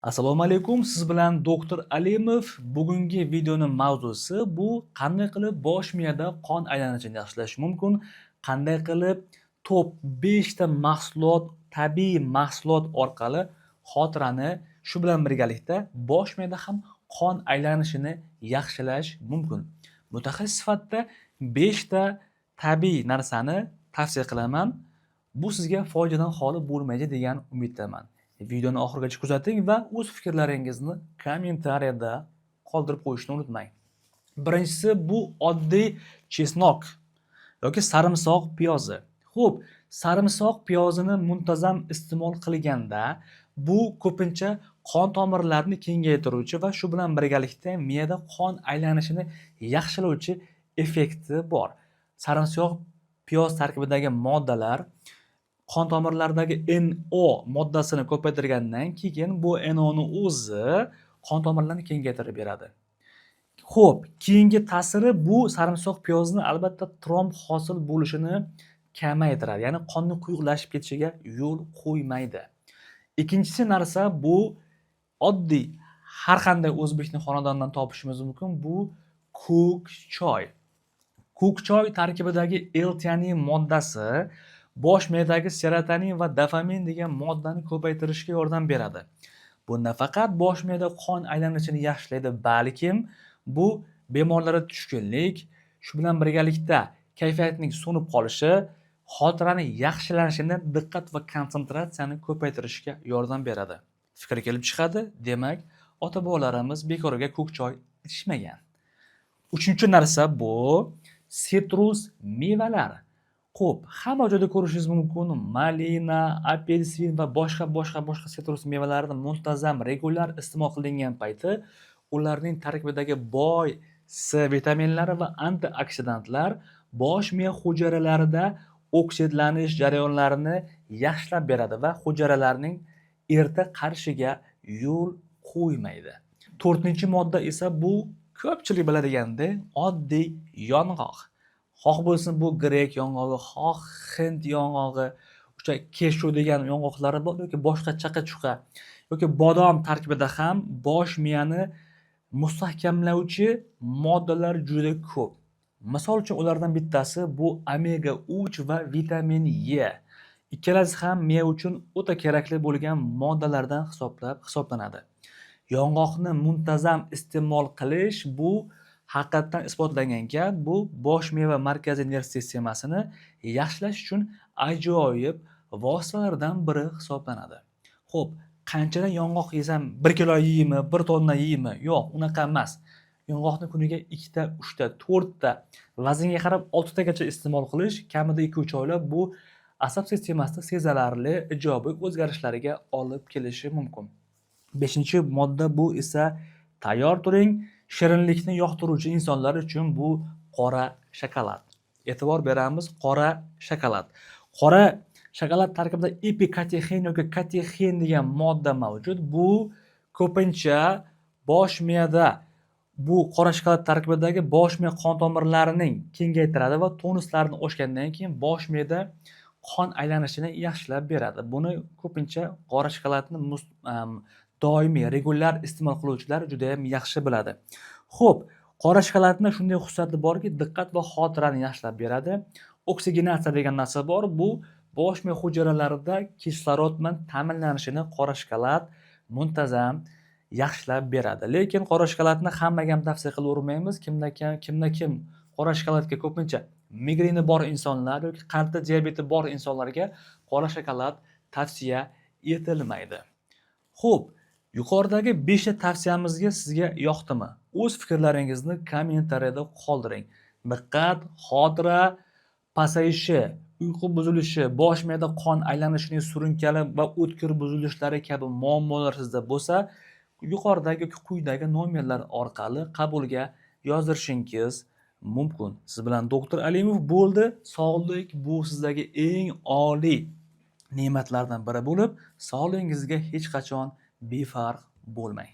Assalomu alaykum. Siz bilan doktor Alimov. Bugungi videoning mavzusi bu qanday qilib bosh miyada qon aylanishini yaxshilash mumkin, qanday qilib top 5 ta mahsulot, tabiiy mahsulot orqali xotirani shu bilan birgalikda bosh miyada ham qon aylanishini yaxshilash mumkin. Mutaxassis sifatida 5 ta tabiiy narsani tavsiya qilaman. Bu sizga foydadan xoli bo'lmaydi degan umiddaman. Videoni oxirigacha kuzating va o'z fikrlaringizni kommentariyada qoldirib qo'yishni unutmang. Birinchisi bu oddiy chesnok yoki sarimsoq piyozi. Xo'p, sarimsoq piyozini muntazam iste'mol qilganda bu ko'pincha qon tomirlarini kengaytiruvchi va shu bilan birgalikda miyada qon aylanishini yaxshilovchi effekti bor. Sarimsoq piyoz tarkibidagi moddalar qon tomirlaridagi NO moddasini ko'paytirgandan keyin bu NO ni o'zi qon tomirlarini kengaytirib beradi. Xo'p, keyingi ta'siri bu sarimsoq piyozni albatta tromb hosil bo'lishini kamaytiradi. Ya'ni qonning quyuqlashib ketishiga yo'l qo'ymaydi. Ikkinchisi narsa bu oddiy har qanday o'zbekning xonadonidan topishimiz mumkin bu ko'k choy. Ko'k choy tarkibidagi L-tianin moddasi bosh miyadagi serotonin va dopamin degan moddani ko'paytirishga yordam beradi. Bu nafaqat bosh miyada qon aylanishini yaxshilaydi, balkim bu bemorlarda tushkunlik, shu bilan birgalikda kayfiyatning so'nib qolishi, xotirani yaxshilanishini, diqqat va konsentratsiyani ko'paytirishga yordam beradi. Fikr kelib chiqadi, demak, ota-bobolarimiz bekorga ko'k choy ichmagan. Uchinchi narsa bu sitrus mevalari. Xo'p, hamma joyda ko'rishingiz mumkin. Malina, apelsin va boshqa sitrus mevalarini muntazam, regular iste'mol qilingan payti ularning tarkibidagi boy C vitaminlari va antioksidantlar bosh miya hujayralarida oksidlanish jarayonlarini yaxshilab beradi va hujayralarning erta qarishiga yo'l qo'ymaydi. To'rtinchi modda esa bu ko'pchilik biladigandek oddiy yong'oq. Xoh bo'lsin bu grek yong'og'i, xoh hind yong'og'i, o'sha keshu degan yong'oqlari bor yoki boshqa chaqa-chuqa yoki bodom tarkibida ham bosh miyani mustahkamlovchi moddalar juda ko'p. Misol uchun ulardan bittasi bu omega 3 va vitamin E. Ikkalasi ham miya uchun o'ta kerakli bo'lgan moddalardan hisoblanadi. Yong'oqni muntazam iste'mol qilish bu haqiqatdan isbotlangan gap. Bu bosh miya va markaziy nerv sistemasini yaxshilash uchun ajoyib vositalardan biri hisoblanadi. Xo'p, qanchadan yong'oq yesam 1 kilo yeymi, 1 tonna yeymi? Yo'q, unaqa emas. Yong'oqni kuniga 2 ta, 3 ta, 4 ta, vaznga qarab 6 tagacha iste'mol qilish kamida 2-3 oylab bu asab sistemasida sezilarli ijobiy o'zgarishlarga olib kelishi mumkin. 5-modda bu esa tayyor turing, shirinlikni yoqtiruvchi insonlar uchun bu qora shokolad. E'tibor beramiz, qora shokolad. Qora shokolad tarkibida epikatexin yoki katexin degan modda mavjud. Bu ko'pincha bosh miyada bu qora shokolad tarkibidagi bosh miya qon tomirlarining kengaytiradi va tonuslarini oshgandan keyin bosh miyada qon aylanishini yaxshilab beradi. Buni ko'pincha qora shokoladni doimiy, regular iste'mol qiluvchilar juda ham yaxshi biladi. Xo'p, qora shokoladning shunday xususiyati borki, diqqat va xotirani yaxshilab beradi. Oksigenatsiya degan narsa bor. Bu bosh miya hujayralarida kislorod bilan ta'minlanishini qora shokolad muntazam yaxshilab beradi. Lekin qora shokoladni hammaga ham tavsiya qilavermaymiz. Kimda-kim qora shokoladga ko'pincha migreni bor insonlar yoki qandli diabeti bor insonlarga qora shokolad tavsiya etilmaydi. Xo'p, yuqoridagi 5 ta tavsiyamizga sizga yoqdimi? O'z fikrlaringizni kommentariyada qoldiring. Diqqat, xotira pasayishi, uyqu buzilishi, bosh miyada qon aylanishining surunkali va o'tkir buzilishlari kabi muammolar sizda bo'lsa, yuqoridagi yoki quyidagi nomerlar orqali qabulga yozdirishingiz mumkin. Siz bilan doktor Alimov bo'ldi. Sog'lik bu sizdagi eng oliy ne'matlardan biri bo'lib, sog'lig'ingizga hech qachon befarq bo'lmang.